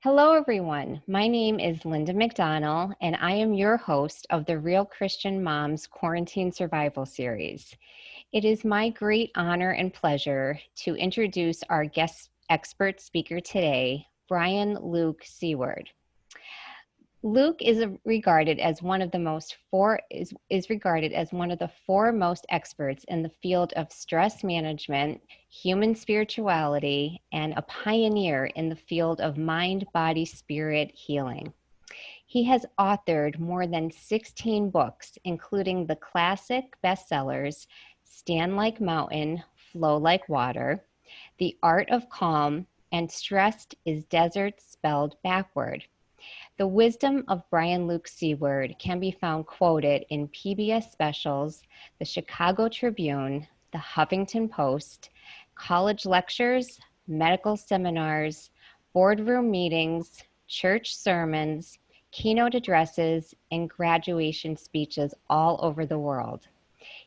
Hello, everyone. My name is Linda McDonnell, and I am your host of the Real Christian Moms Quarantine Survival Series. It is my great honor and pleasure to introduce our guest expert speaker today, Brian Luke Seaward. Luke regarded as one of the foremost experts in the field of stress management, human spirituality, and a pioneer in the field of mind, body, spirit healing. He has authored more than 16 books, including the classic bestsellers Stand Like Mountain, Flow Like Water, The Art of Calm, and Stressed is Desert Spelled Backward. The wisdom of Brian Luke Seaward can be found quoted in PBS specials, the Chicago Tribune, the Huffington Post, college lectures, medical seminars, boardroom meetings, church sermons, keynote addresses, and graduation speeches all over the world.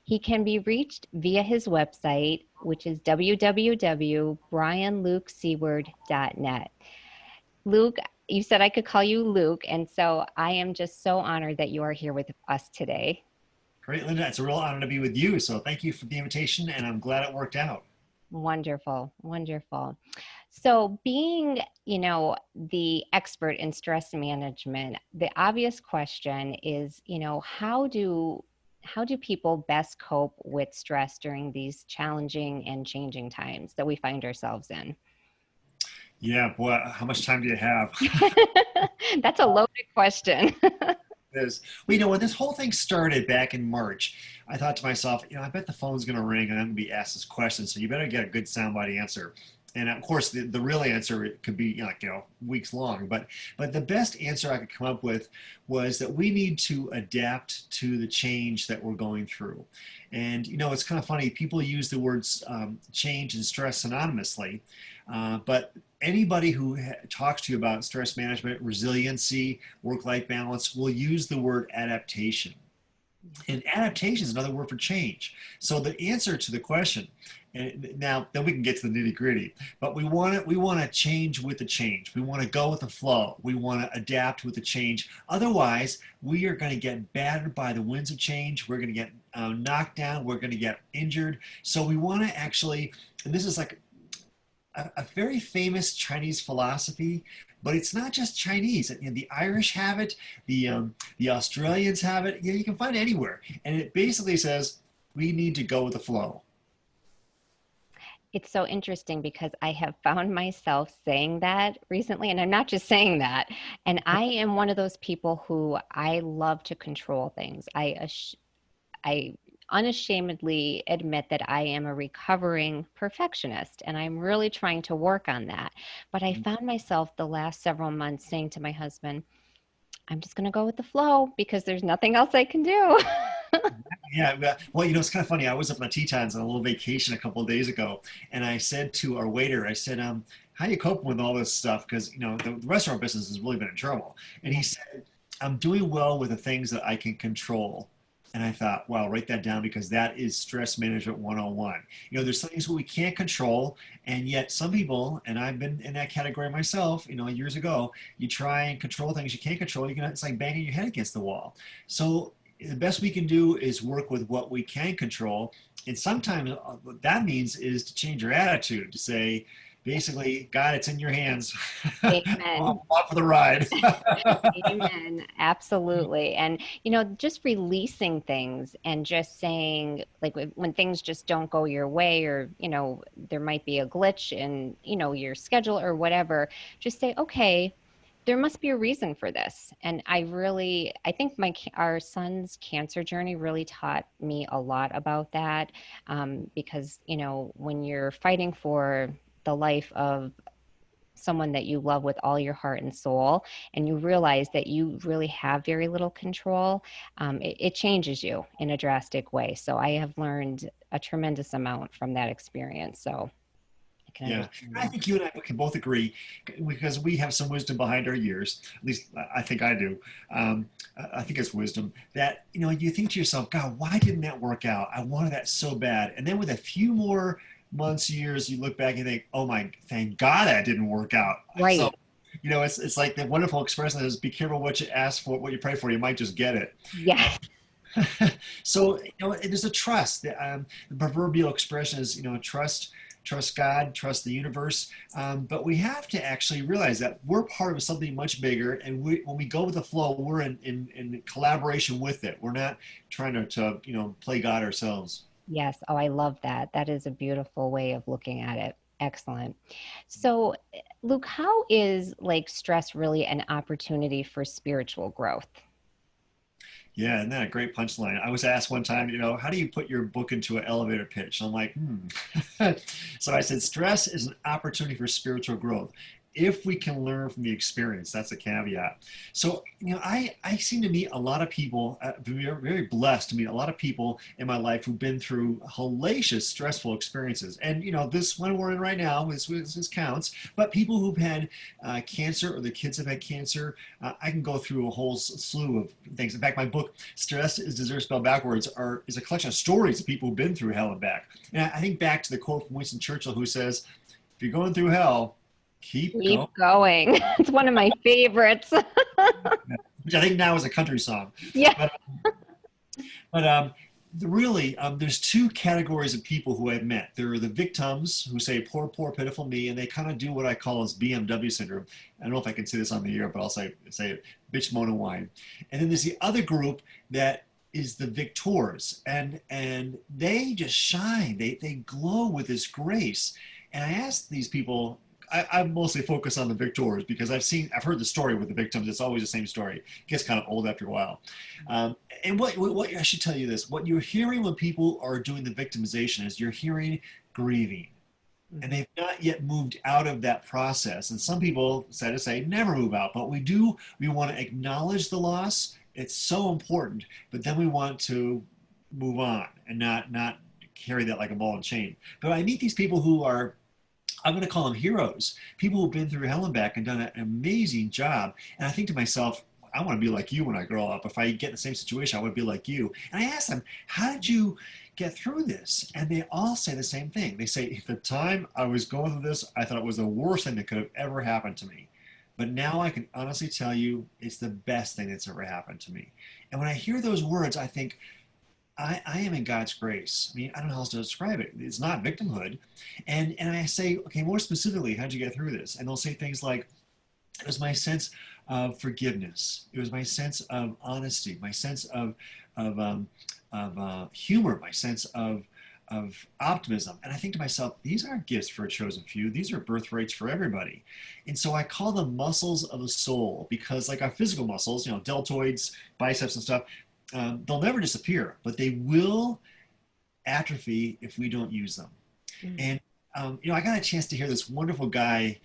He can be reached via his website, which is www.brianlukeseaward.net. Luke, you said I could call you Luke, and so I am just so honored that you are here with us today. Great, Linda. It's a real honor to be with you. So thank you for the invitation, and I'm glad it worked out. Wonderful, wonderful. So being, the expert in stress management, the obvious question is, how do people best cope with stress during these challenging and changing times that we find ourselves in? Yeah, boy, how much time do you have? That's a loaded question. Is well, when this whole thing started back in March, I thought to myself, I bet the phone's going to ring and I'm going to be asked this question. So you better get a good soundbite answer. And of course, the real answer could be weeks long. But the best answer I could come up with was that we need to adapt to the change that we're going through. And it's kind of funny. People use the words change and stress synonymously, but anybody who talks to you about stress management, resiliency, work-life balance will use the word adaptation. And adaptation is another word for change. So the answer to the question, and now then we can get to the nitty gritty, but we want to change with the change. We want to go with the flow. We want to adapt with the change. Otherwise, we are going to get battered by the winds of change. We're going to get knocked down. We're going to get injured. So we want to actually, and this is like a very famous Chinese philosophy, but it's not just Chinese. The Irish have it, the Australians have it. You can find it anywhere, and it basically says we need to go with the flow. It's so interesting because I have found myself saying that recently, and I'm not just saying that. And I am one of those people who I love to control things. I unashamedly admit that I am a recovering perfectionist, and I'm really trying to work on that. But I found myself the last several months saying to my husband, I'm just going to go with the flow because there's nothing else I can do. Yeah, well, it's kind of funny. I was up in the Tetons on a little vacation a couple of days ago, and I said to our waiter, I said, how you coping with all this stuff? Because, the restaurant business has really been in trouble. And he said, I'm doing well with the things that I can control. And I thought, wow, write that down because that is stress management 101. There's things we can't control, and yet some people, and I've been in that category myself, years ago, you try and control things you can't control, it's like banging your head against the wall. So the best we can do is work with what we can control. And sometimes what that means is to change your attitude, to say, basically, God, it's in your hands. Amen. Off for the ride. Amen. Absolutely. And, just releasing things and just saying, like, when things just don't go your way or, there might be a glitch in, your schedule or whatever, just say, okay, there must be a reason for this. And I think our son's cancer journey really taught me a lot about that. Because, when you're fighting for the life of someone that you love with all your heart and soul, and you realize that you really have very little control, it changes you in a drastic way. So I have learned a tremendous amount from that experience. So I can Yeah, understand I that. think you and I can both agree because we have some wisdom behind our years. At least I think I do. I think it's wisdom that you think to yourself, God, why didn't that work out? I wanted that so bad. And then with a few more months, years, you look back and think, oh my, thank God that didn't work out. So Right. it's like the wonderful expression is, be careful what you ask for, what you pray for, you might just get it. Yes. So, it is a trust. The proverbial expression is, trust God, trust the universe. But we have to actually realize that we're part of something much bigger. And when we go with the flow, we're in collaboration with it. We're not trying to play God ourselves. Yes. Oh, I love that. That is a beautiful way of looking at it. Excellent. So, Luke, how is like stress really an opportunity for spiritual growth? Yeah, isn't that a great punchline? I was asked one time, how do you put your book into an elevator pitch? And I'm like, So I said, stress is an opportunity for spiritual growth. If we can learn from the experience, that's a caveat. So, I seem to meet a lot of people, very, very blessed to meet a lot of people in my life who've been through hellacious, stressful experiences. And, this one we're in right now, this counts, but people who've had cancer, or the kids have had cancer, I can go through a whole slew of things. In fact, my book, Stress is Dessert Spelled Backwards, is a collection of stories of people who've been through hell and back. And I think back to the quote from Winston Churchill, who says, if you're going through hell, keep going. Keep going. It's one of my favorites. Which I think now is a country song. Yeah. But really, there's two categories of people who I've met. There are the victims who say, poor, poor, pitiful me, and they kind of do what I call as BMW syndrome. I don't know if I can say this on the air, but I'll say it, bitch, moan, and whine. And then there's the other group that is the victors, and they just shine. They glow with this grace. And I asked these people, I mostly focus on the victors because I've heard the story with the victims. It's always the same story. It gets kind of old after a while. And what I should tell you this, what you're hearing when people are doing the victimization is you're hearing grieving. And they've not yet moved out of that process. And some people, sad to say, never move out. But we want to acknowledge the loss. It's so important. But then we want to move on and not carry that like a ball and chain. But I meet these people who are, I'm going to call them heroes, people who've been through hell and back and done an amazing job. And I think to myself, I want to be like you when I grow up. If I get in the same situation, I want to be like you. And I ask them, how did you get through this? And they all say the same thing. They say, at the time I was going through this, I thought it was the worst thing that could have ever happened to me. But now I can honestly tell you it's the best thing that's ever happened to me. And when I hear those words, I think, I am in God's grace. I mean, I don't know how else to describe it. It's not victimhood. And I say, okay, more specifically, how'd you get through this? And they'll say things like, it was my sense of forgiveness. It was my sense of honesty, my sense of humor, my sense of optimism. And I think to myself, these aren't gifts for a chosen few. These are birthrights for everybody. And so I call them muscles of the soul because like our physical muscles, deltoids, biceps and stuff, they'll never disappear, but they will atrophy if we don't use them. And, I got a chance to hear this wonderful guy,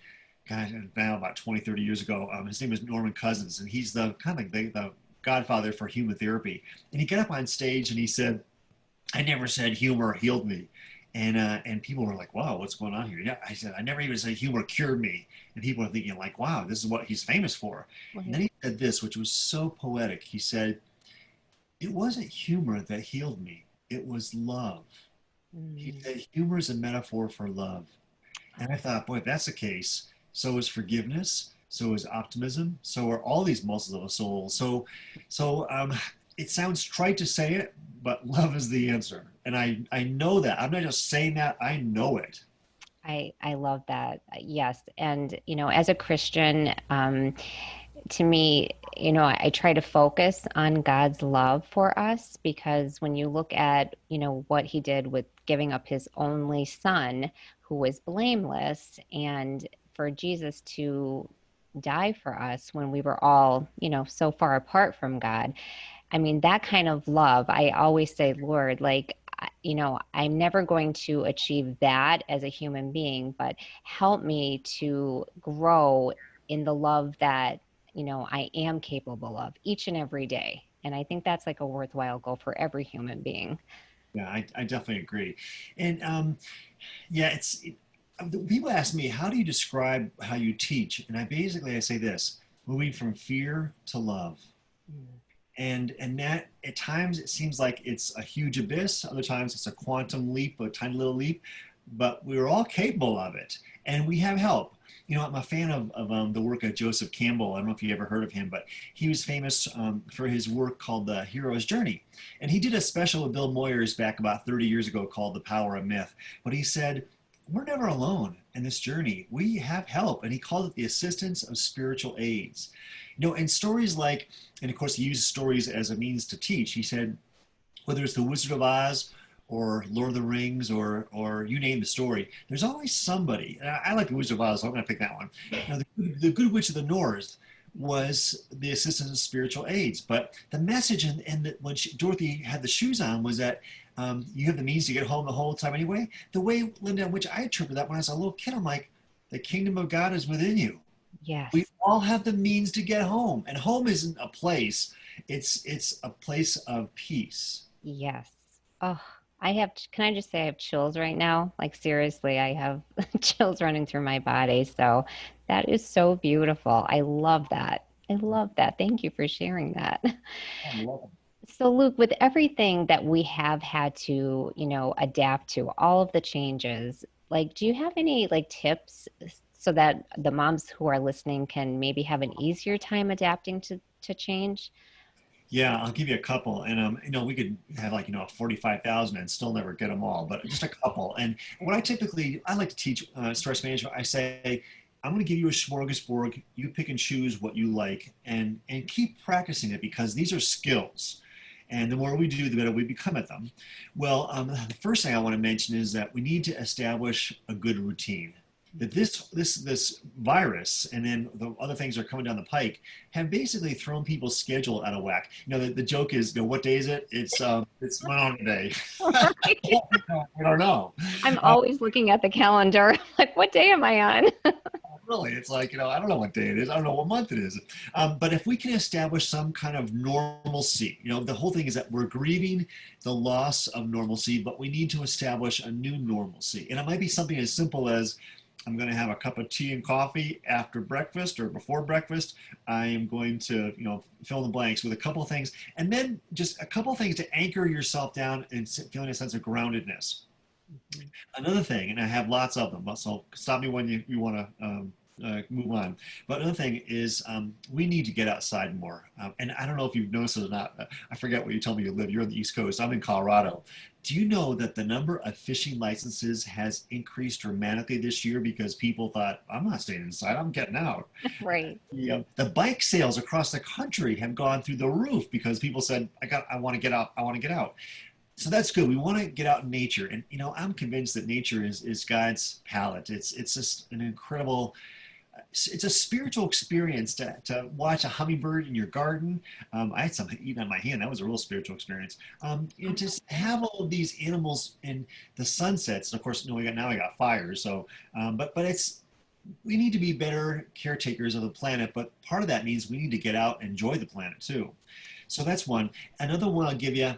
now about 20, 30 years ago. His name is Norman Cousins, and he's the kind of like the godfather for human therapy. And he got up on stage and he said, I never said humor healed me. And people were like, wow, what's going on here? Yeah, I said, I never even said humor cured me. And people are thinking like, wow, this is what he's famous for. And then he said this, which was so poetic. He said, it wasn't humor that healed me. It was love. He said, humor is a metaphor for love. And I thought, boy, if that's the case, so is forgiveness, so is optimism, so are all these muscles of the soul. So it sounds trite to say it, but love is the answer. And I know that. I'm not just saying that, I know it. I love that. Yes. And, as a Christian, to me, I try to focus on God's love for us because when you look at, what he did with giving up his only son who was blameless and for Jesus to die for us when we were all, so far apart from God. I mean, that kind of love, I always say, Lord, like, I'm never going to achieve that as a human being, but help me to grow in the love that, I am capable of each and every day. And I think that's like a worthwhile goal for every human being. Yeah, I definitely agree. And yeah, people ask me, how do you describe how you teach? And I say this, moving from fear to love. And that at times it seems like it's a huge abyss. Other times it's a quantum leap, a tiny little leap, but we're all capable of it and we have help. I'm a fan of the work of Joseph Campbell. I don't know if you ever heard of him, but he was famous for his work called The Hero's Journey. And he did a special with Bill Moyers back about 30 years ago called The Power of Myth. But he said, we're never alone in this journey. We have help. And he called it the assistance of spiritual aids. And stories like, and of course, he uses stories as a means to teach. He said, whether it's The Wizard of Oz or Lord of the Rings or you name the story, there's always somebody. And I like The Wizard of Oz, so I'm going to pick that one. The Good Witch of the North was the assistance of spiritual aids. But the message when Dorothy had the shoes on was that you have the means to get home the whole time anyway. The way, Linda, in which I interpret that when I was a little kid, I'm like, the kingdom of God is within you. Yes. We all have the means to get home. And home isn't a place, it's a place of peace. Yes. Oh, can I just say I have chills right now? Like seriously, I have chills running through my body. So that is so beautiful. I love that. I love that. Thank you for sharing that. I'm loving So Luke, with everything that we have had to, adapt to, all of the changes, like, do you have any like tips so that the moms who are listening can maybe have an easier time adapting to change? Yeah, I'll give you a couple, and we could have 45,000 and still never get them all, but just a couple. And what I like to teach stress management. I say, I'm going to give you a smorgasbord. You pick and choose what you like, and keep practicing it because these are skills. And the more we do, the better we become at them. Well, the first thing I want to mention is that we need to establish a good routine. That this virus and then the other things that are coming down the pike have basically thrown people's schedule out of whack. The joke is, what day is it? It's Memorial Day. Right. I don't know. I'm always looking at the calendar, like, what day am I on? Really, it's like, I don't know what day it is. I don't know what month it is. But if we can establish some kind of normalcy, the whole thing is that we're grieving the loss of normalcy, but we need to establish a new normalcy. And it might be something as simple as, I'm going to have a cup of tea and coffee after breakfast or before breakfast. I am going to, fill in the blanks with a couple of things, and then just a couple of things to anchor yourself down and feeling a sense of groundedness. Mhm. Another thing, and I have lots of them, so stop me when you want to move on. But another thing is we need to get outside more. And I don't know if you've noticed it or not. I forget where you told me you live. You're on the East Coast. I'm in Colorado. Do you know that the number of fishing licenses has increased dramatically this year because people thought, I'm not staying inside, I'm getting out. Right. The bike sales across the country have gone through the roof because people said, I want to get out, I want to get out. So that's good. We want to get out in nature. And, I'm convinced that nature is God's palette. It's just an incredible, it's a spiritual experience to watch a hummingbird in your garden. I had something eaten on my hand. That was a real spiritual experience. Just have all of these animals in the sunsets. And of course, now we got fires. So, but we need to be better caretakers of the planet. But part of that means we need to get out and enjoy the planet too. So that's one. Another one I'll give you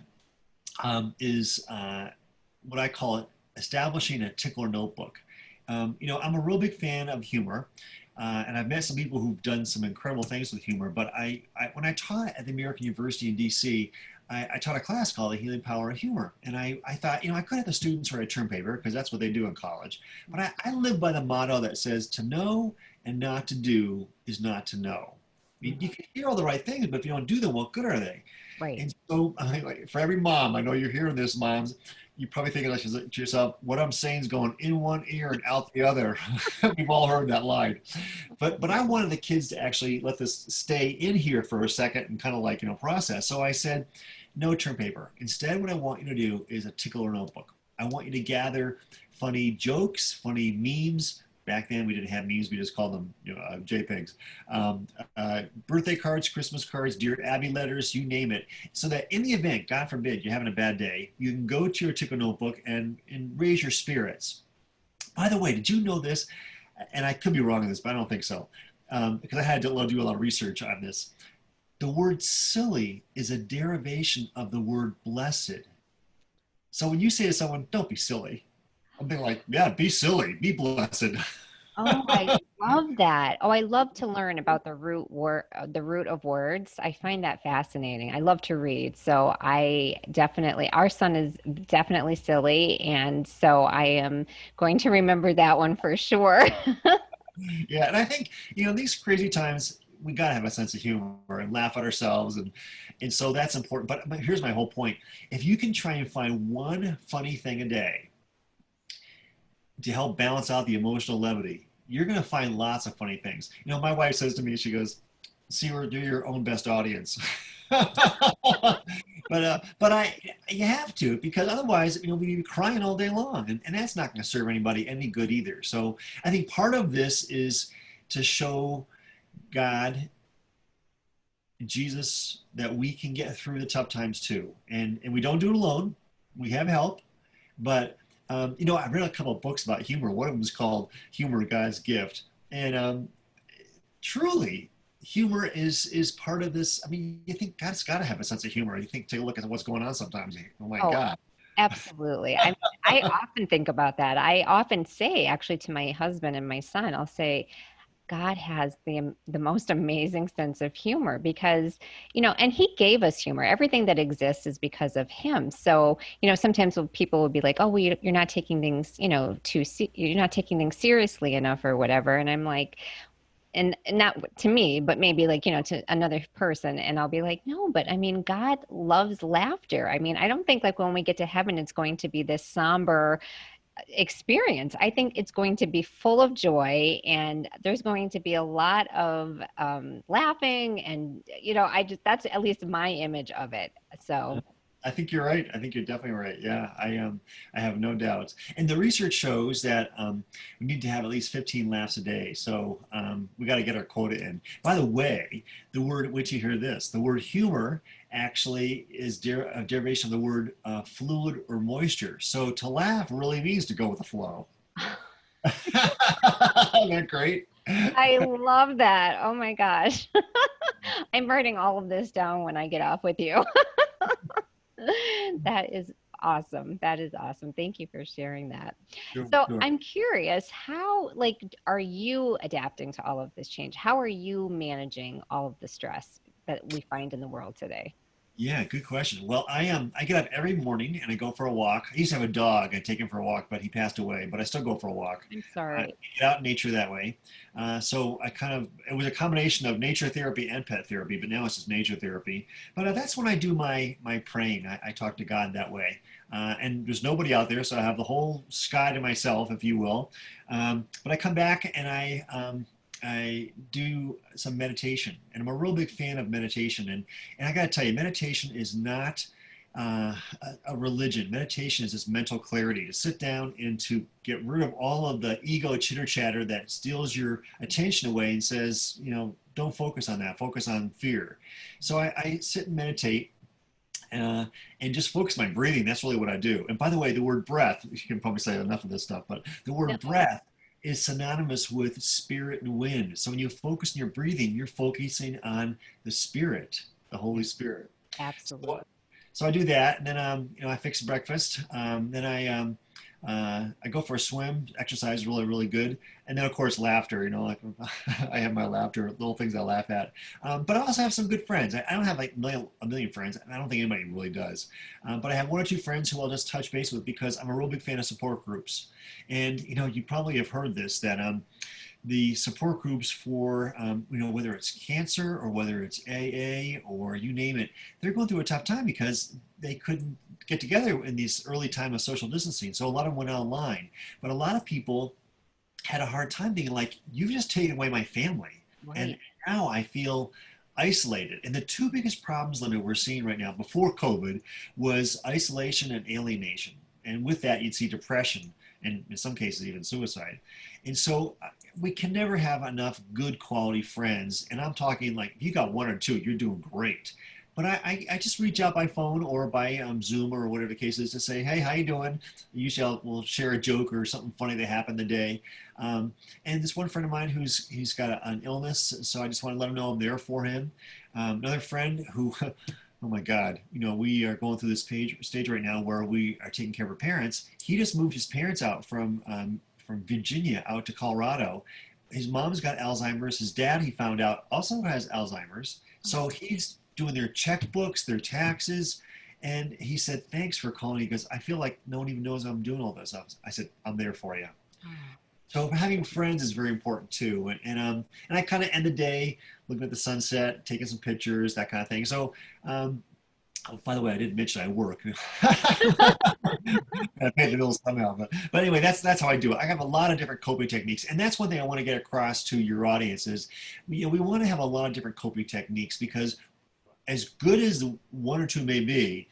is what I call it, establishing a tickler notebook. I'm a real big fan of humor. And I've met some people who've done some incredible things with humor. But when I taught at the American University in DC, I taught a class called The Healing Power of Humor. And I thought, I could have the students write a term paper because that's what they do in college. But I live by the motto that says, to know and not to do is not to know. I mean, you can hear all the right things, but if you don't do them, what good are they? Right. And so, for every mom, I know you're hearing this, moms, you're probably thinking to yourself, what I'm saying is going in one ear and out the other. We've all heard that line. But I wanted the kids to actually let this stay in here for a second and kind of process. So I said, no term paper. Instead, what I want you to do is a tickler notebook. I want you to gather funny jokes, funny memes. Back then, we didn't have memes. We just called them JPEGs. Birthday cards, Christmas cards, Dear Abby letters, you name it. So that in the event, God forbid, you're having a bad day, you can go to your tickler notebook and raise your spirits. By the way, did you know this? And I could be wrong on this, but I don't think so. Because I had to do a lot of research on this. The word silly is a derivation of the word blessed. So when you say to someone, don't be silly, I'm being like, yeah, be silly, be blessed. Oh, I love that. Oh, I love to learn about the root of words. I find that fascinating. I love to read. So our son is definitely silly. And so I am going to remember that one for sure. Yeah, and I think, these crazy times, we gotta have a sense of humor and laugh at ourselves, and so that's important. But here's my whole point: if you can try and find one funny thing a day to help balance out the emotional levity, you're gonna find lots of funny things. My wife says to me, she goes, "Seaward, do your own best audience." But you have to, because otherwise, we'd be crying all day long, and that's not going to serve anybody any good either. So I think part of this is to show God, Jesus, that we can get through the tough times too, and we don't do it alone. We have help, but I read a couple of books about humor. One of them is called "Humor: God's Gift," and truly, humor is part of this. I mean, you think God's got to have a sense of humor. You think, take a look at what's going on sometimes. Oh my Oh, God. absolutely. I often think about that. I often say actually to my husband and my son, I'll say, God has the most amazing sense of humor because, and he gave us humor. Everything that exists is because of him. So, sometimes people will be like, "Oh, well, you're not taking things, you're not taking things seriously enough or whatever." And I'm like, and not to me, but maybe like, to another person. And I'll be like, no, but I mean, God loves laughter. I mean, I don't think like when we get to heaven, it's going to be this somber experience. I think it's going to be full of joy and there's going to be a lot of laughing. And, that's at least my image of it. So, I think you're right. I think you're definitely right. Yeah, I have no doubts. And the research shows that we need to have at least 15 laughs a day. So we got to get our quota in. By the way, the word, wait till you hear this, the word humor actually is a derivation of the word fluid or moisture. So to laugh really means to go with the flow. Isn't that great? I love that. Oh my gosh. I'm writing all of this down when I get off with you. That is awesome. That is awesome. Thank you for sharing that. Sure, So sure. I'm curious, how like are you adapting to all of this change? How are you managing all of the stress that we find in the world today? Yeah, good question. Well, I get up every morning and I go for a walk. I used to have a dog. I take him for a walk, but he passed away. But I still go for a walk. I'm I sorry. get out in nature that way. So it was a combination of nature therapy and pet therapy, but now it's just nature therapy. But that's when I do my praying. I talk to God that way. And there's nobody out there, so I have the whole sky to myself, if you will. But I come back and I do some meditation, and I'm a real big fan of meditation. And I got to tell you, meditation is not a religion. Meditation is this mental clarity to sit down and to get rid of all of the ego chitter chatter that steals your attention away and says, don't focus on that, focus on fear. So I sit and meditate. Uh, and just focus my breathing. That's really what I do. And by the way, the word breath, you can probably say enough of this stuff, but the No, word breath is synonymous with spirit and wind. So when you focus on your breathing, you're focusing on the spirit, the Holy Spirit. absolutely. So, so I do that, and then I fix breakfast. Then I go for a swim. Exercise is really really good, and then of course laughter. Like I have my laughter, little things I laugh at. But I also have some good friends. I don't have like a million friends, and I don't think anybody really does. But I have one or two friends who I'll just touch base with because I'm a real big fan of support groups. And you probably have heard this that the support groups for whether it's cancer or whether it's AA or you name it, they're going through a tough time because they couldn't get together in these early time of social distancing. So a lot of them went online, but a lot of people had a hard time being like, you've just taken away my family, and Right. now I feel isolated. And the two biggest problems that we're seeing right now before COVID was isolation and alienation. And with that, you'd see depression and in some cases even suicide. And so we can never have enough good quality friends. And I'm talking like if you got one or two, you're doing great. But I just reach out by phone or by Zoom or whatever the case is to say, hey, how you doing? Usually we'll share a joke or something funny that happened the day. And this one friend of mine he's got an illness, so I just want to let him know I'm there for him. Another friend who, oh my God, we are going through this stage right now where we are taking care of our parents. He just moved his parents out from Virginia out to Colorado. His mom's got Alzheimer's. His dad, he found out, also has Alzheimer's. So he's doing their checkbooks, their taxes. And he said, thanks for calling. He goes, I feel like no one even knows I'm doing all this. I said, I'm there for you. So having friends is very important too, and I kind of end the day looking at the sunset, taking some pictures, that kind of thing. So, oh, by the way, I didn't mention I work. I pay the bills somehow, but anyway, that's how I do it. I have a lot of different coping techniques, and that's one thing I want to get across to your audience is, we want to have a lot of different coping techniques because as good as one or two may be,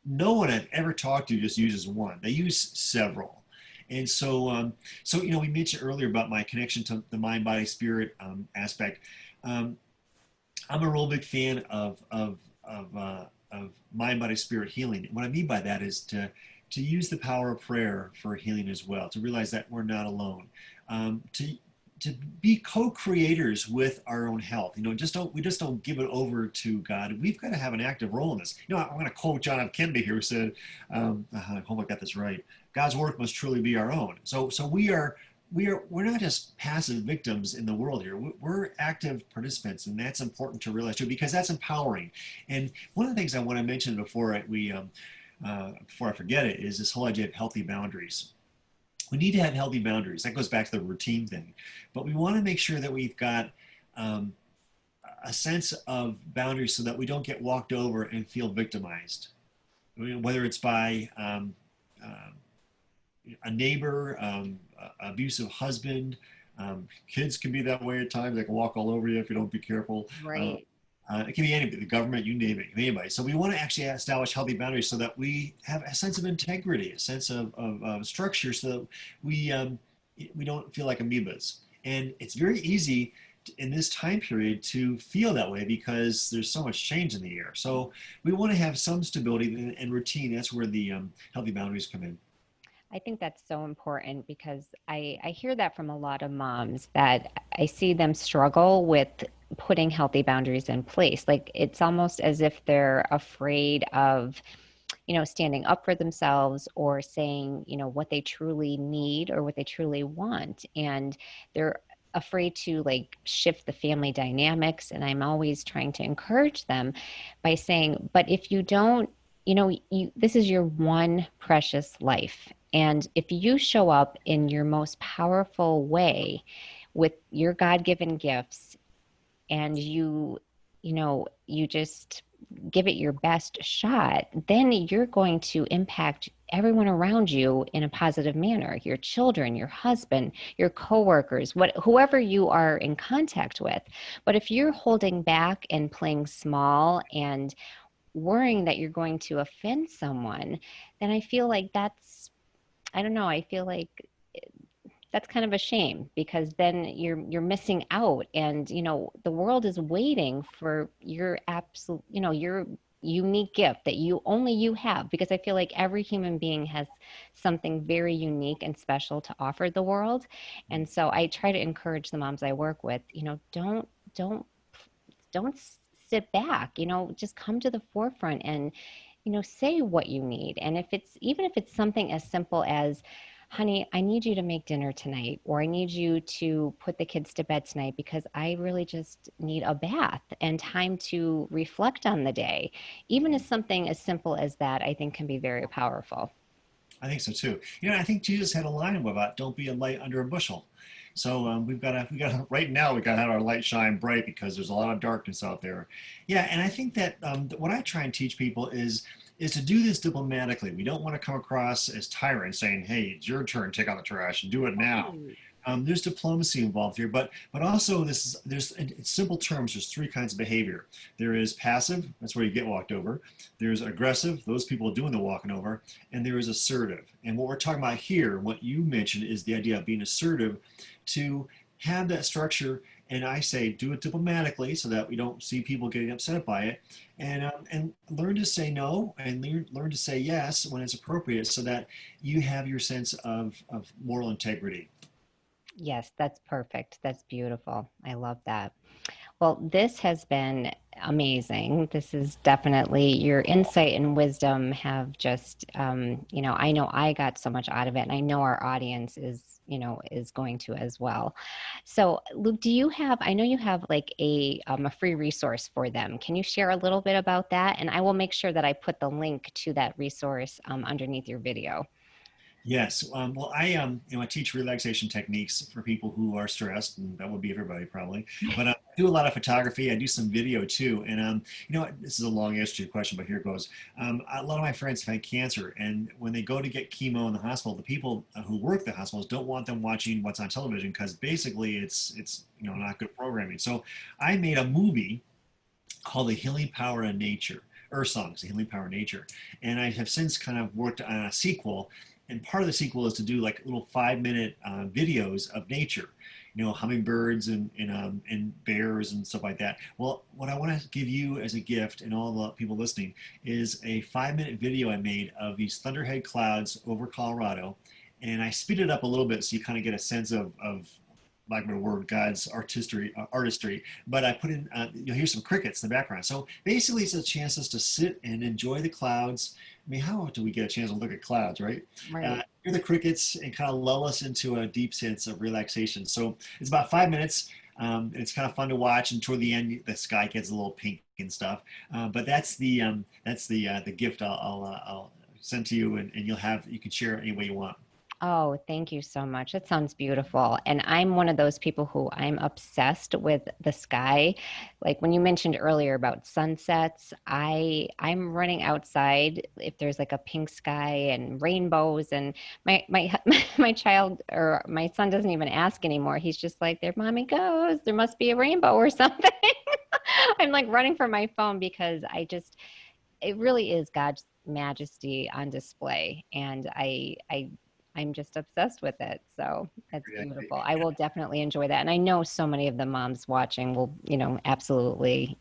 no one I've ever talked to just uses one. They use several. And so we mentioned earlier about my connection to the mind, body, spirit aspect. Um, I'm a real big fan of mind, body, spirit healing. And what I mean by that is to use the power of prayer for healing as well. To realize that we're not alone. To be co-creators with our own health. We just don't give it over to God. We've got to have an active role in this. I'm going to quote John F. Kennedy here, who said, I hope I got this right. God's work must truly be our own. So we're not just passive victims in the world here. We're active participants, and that's important to realize too, because that's empowering. And one of the things I want to mention before I forget it is this whole idea of healthy boundaries. We need to have healthy boundaries. That goes back to the routine thing, but we want to make sure that we've got um, a sense of boundaries so that we don't get walked over and feel victimized. Whether it's by a neighbor, abusive husband. Kids can be that way at times. They can walk all over you if you don't be careful. Uh, Right. it can be anybody, the government, you name it, anybody. So we want to actually establish healthy boundaries so that we have a sense of integrity, a sense of structure, so that we don't feel like amoebas. And it's very easy in this time period to feel that way because there's so much change in the air. So we want to have some stability and routine. That's where the healthy boundaries come in. I think that's so important because I hear that from a lot of moms that I see them struggle with putting healthy boundaries in place. Like it's almost as if they're afraid of, standing up for themselves or saying, what they truly need or what they truly want. And they're afraid to like shift the family dynamics. And I'm always trying to encourage them by saying, but if you don't, this is your one precious life. And if you show up in your most powerful way with your God given gifts and you just give it your best shot, then you're going to impact everyone around you in a positive manner, your children, your husband, your coworkers, whoever you are in contact with. But if you're holding back and playing small and worrying that you're going to offend someone, then I feel like I don't know, I feel like that's kind of a shame because then you're missing out, and the world is waiting for your absolute, your unique gift that you have, because I feel like every human being has something very unique and special to offer the world. And so I try to encourage the moms I work with, don't sit back, just come to the forefront and say what you need. And even if it's something as simple as, honey, I need you to make dinner tonight, or I need you to put the kids to bed tonight because I really just need a bath and time to reflect on the day. Even as something as simple as that, I think can be very powerful. I think so too. I think Jesus had a line about "Don't be a light under a bushel." So right now we got to have our light shine bright because there's a lot of darkness out there. Yeah, and I think that what I try and teach people is to do this diplomatically. We don't want to come across as tyrants saying, "Hey, it's your turn, take out the trash and do it now." Right. There's diplomacy involved here, but also there's in simple terms. There's three kinds of behavior. There is passive. That's where you get walked over. There's aggressive. Those people doing the walking over, and there is assertive. And what we're talking about here, what you mentioned, is the idea of being assertive, to have that structure. And I say do it diplomatically so that we don't see people getting upset by it, and learn to say no and learn to say yes when it's appropriate, so that you have your sense of moral integrity. Yes, that's perfect. That's beautiful. I love that. Well, this has been amazing. This is definitely your insight and wisdom have just, I know I got so much out of it, and I know our audience is going to as well. So, Luke, I know you have like a free resource for them. Can you share a little bit about that? And I will make sure that I put the link to that resource underneath your video. Yes. Well, I teach relaxation techniques for people who are stressed, and that would be everybody probably. But I do a lot of photography. I do some video too. And this is a long answer to your question, but here it goes. A lot of my friends have had cancer, and when they go to get chemo in the hospital, the people who work the hospitals don't want them watching what's on television because basically it's not good programming. So I made a movie called The Healing Power of Nature. Earth Songs, The Healing Power of Nature. And I have since kind of worked on a sequel. And part of the sequel is to do like little 5 minute videos of nature, hummingbirds and bears and stuff like that. Well, what I want to give you as a gift and all the people listening is a 5 minute video I made of these thunderhead clouds over Colorado. And I speed it up a little bit so you kind of get a sense of like my word, God's artistry. But I put in, you'll hear some crickets in the background. So basically, it's a chance us to sit and enjoy the clouds. I mean, how often do we get a chance to look at clouds, right? Right. Hear the crickets and kind of lull us into a deep sense of relaxation. So it's about 5 minutes. It's kind of fun to watch, and toward the end, the sky gets a little pink and stuff. But that's the gift I'll send to you, and you can share it any way you want. Oh, thank you so much. That sounds beautiful. And I'm one of those people who I'm obsessed with the sky. Like when you mentioned earlier about sunsets, I'm running outside if there's like a pink sky and rainbows and my my child or my son doesn't even ask anymore. He's just like, there mommy goes. There must be a rainbow or something. I'm like running for my phone because it really is God's majesty on display. And I'm just obsessed with it. So that's beautiful. I will definitely enjoy that. And I know so many of the moms watching will, absolutely,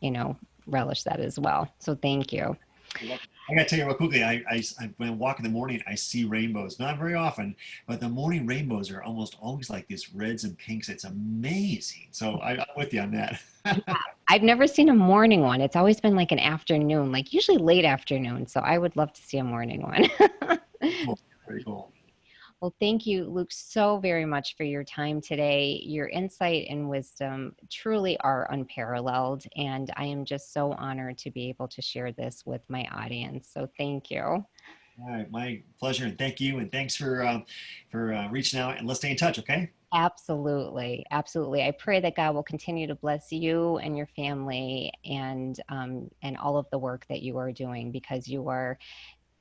relish that as well. So thank you. I gotta tell you real quickly, when I walk in the morning, I see rainbows. Not very often, but the morning rainbows are almost always like this reds and pinks. It's amazing. So I'm with you on that. I've never seen a morning one. It's always been like an afternoon, like usually late afternoon. So I would love to see a morning one. Cool. Very cool. Well, thank you, Luke, so very much for your time today. Your insight and wisdom truly are unparalleled, and I am just so honored to be able to share this with my audience. So thank you. All right, my pleasure, and thank you, and thanks for reaching out. And let's stay in touch, okay? Absolutely, absolutely. I pray that God will continue to bless you and your family and all of the work that you are doing because you are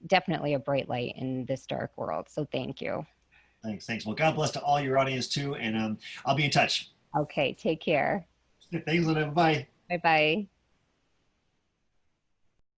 definitely a bright light in this dark world. So thank you. Thanks. Well, God bless to all your audience too, and I'll be in touch. Okay, take care. Thanks, Linda. Bye. Bye bye.